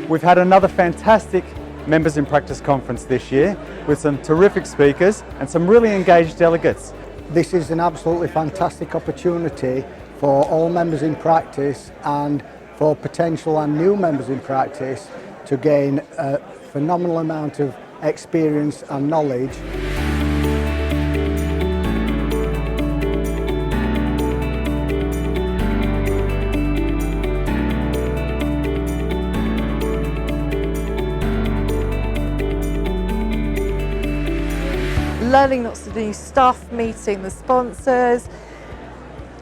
We've had another fantastic Members in Practice conference this year with some terrific speakers and some really engaged delegates. This is an absolutely fantastic opportunity for all members in practice and for potential and new members in practice to gain a phenomenal amount of experience and knowledge. Learning lots of new stuff, meeting the sponsors,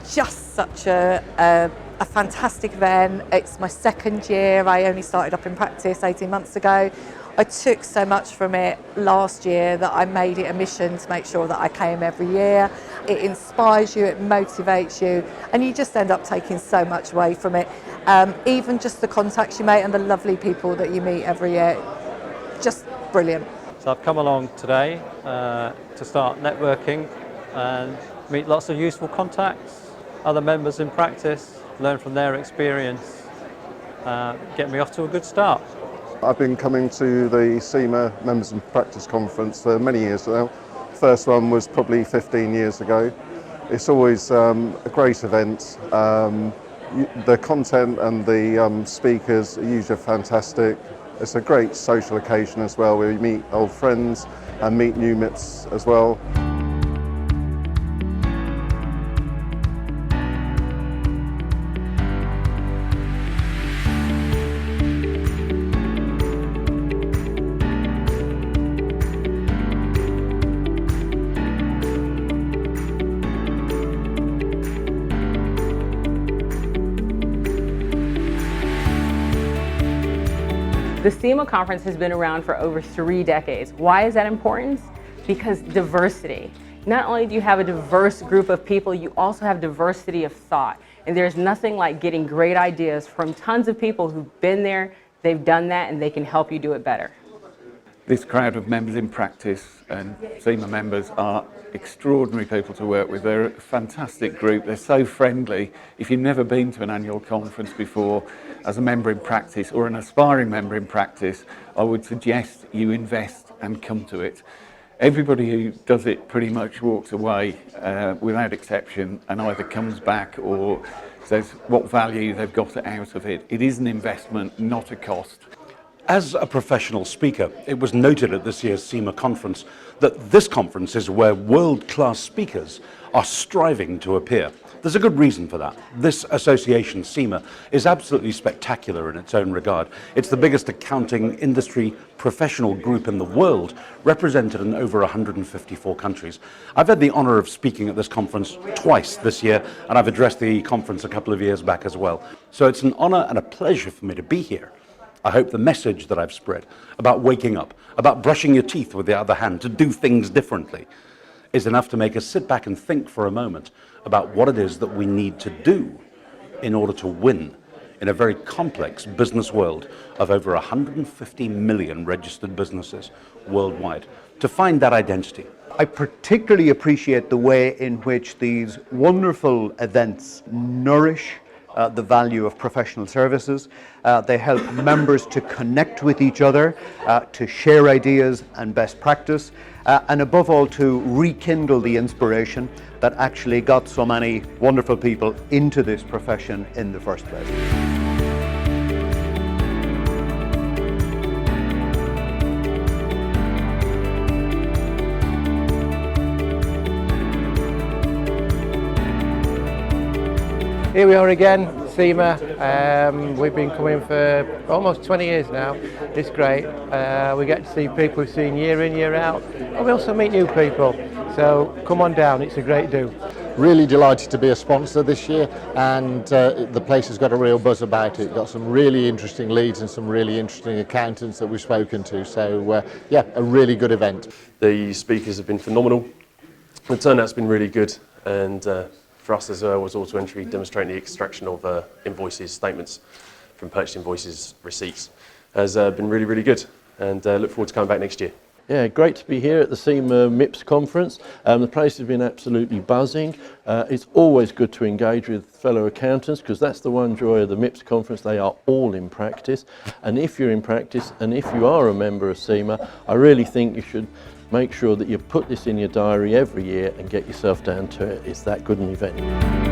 just such a fantastic event. It's my second year. I only started up in practice 18 months ago. I took so much from it last year that I made it a mission to make sure that I came every year. It inspires you, it motivates you, and you just end up taking so much away from it. Even just the contacts you make and the lovely people that you meet every year, just brilliant. So I've come along today to start networking and meet lots of useful contacts, other members in practice, learn from their experience, get me off to a good start. I've been coming to the CIMA Members in Practice Conference for many years now. First one was probably 15 years ago. It's always a great event. The content and the speakers are usually fantastic. It's a great social occasion as well, where you meet old friends and meet new MiPs as well. The CIMA conference has been around for over 3 decades. Why is that important? Because diversity. Not only do you have a diverse group of people, you also have diversity of thought. And there's nothing like getting great ideas from tons of people who've been there, they've done that, and they can help you do it better. This crowd of members in practice and CIMA members are extraordinary people to work with. They're a fantastic group. They're so friendly. If you've never been to an annual conference before, as a member in practice or an aspiring member in practice, I would suggest you invest and come to it. Everybody who does it pretty much walks away without exception and either comes back or says what value they've got out of it. It is an investment, not a cost. As a professional speaker, it was noted at this year's CIMA conference that this conference is where world-class speakers are striving to appear. There's a good reason for that. This association, CIMA, is absolutely spectacular in its own regard. It's the biggest accounting industry professional group in the world, represented in over 154 countries. I've had the honor of speaking at this conference twice this year, and I've addressed the conference a couple of years back as well. So it's an honor and a pleasure for me to be here. I hope the message that I've spread about waking up, about brushing your teeth with the other hand, to do things differently, is enough to make us sit back and think for a moment about what it is that we need to do in order to win in a very complex business world of over 150 million registered businesses worldwide, to find that identity. I particularly appreciate the way in which these wonderful events nourish the value of professional services. They help members to connect with each other, to share ideas and best practice, and above all to rekindle the inspiration that actually got so many wonderful people into this profession in the first place. Here we are again, CIMA. We've been coming for almost 20 years now. It's great. We get to see people we've seen year in, year out, and we also meet new people. So come on down, it's a great do. Really delighted to be a sponsor this year, and the place has got a real buzz about it. Got some really interesting leads and some really interesting accountants that we've spoken to. So yeah, a really good event. The speakers have been phenomenal. The turnout's been really good, and for us as well was auto entry, demonstrating the extraction of invoices, statements from purchase invoices, receipts, has been really, really good, and look forward to coming back next year. Yeah, great to be here at the CIMA MiP Conference. The place has been absolutely buzzing. It's always good to engage with fellow accountants because that's the one joy of the MiP Conference. They are all in practice, and if you're in practice and if you are a member of CIMA, I really think you should make sure that you put this in your diary every year and get yourself down to it. It's that good an event.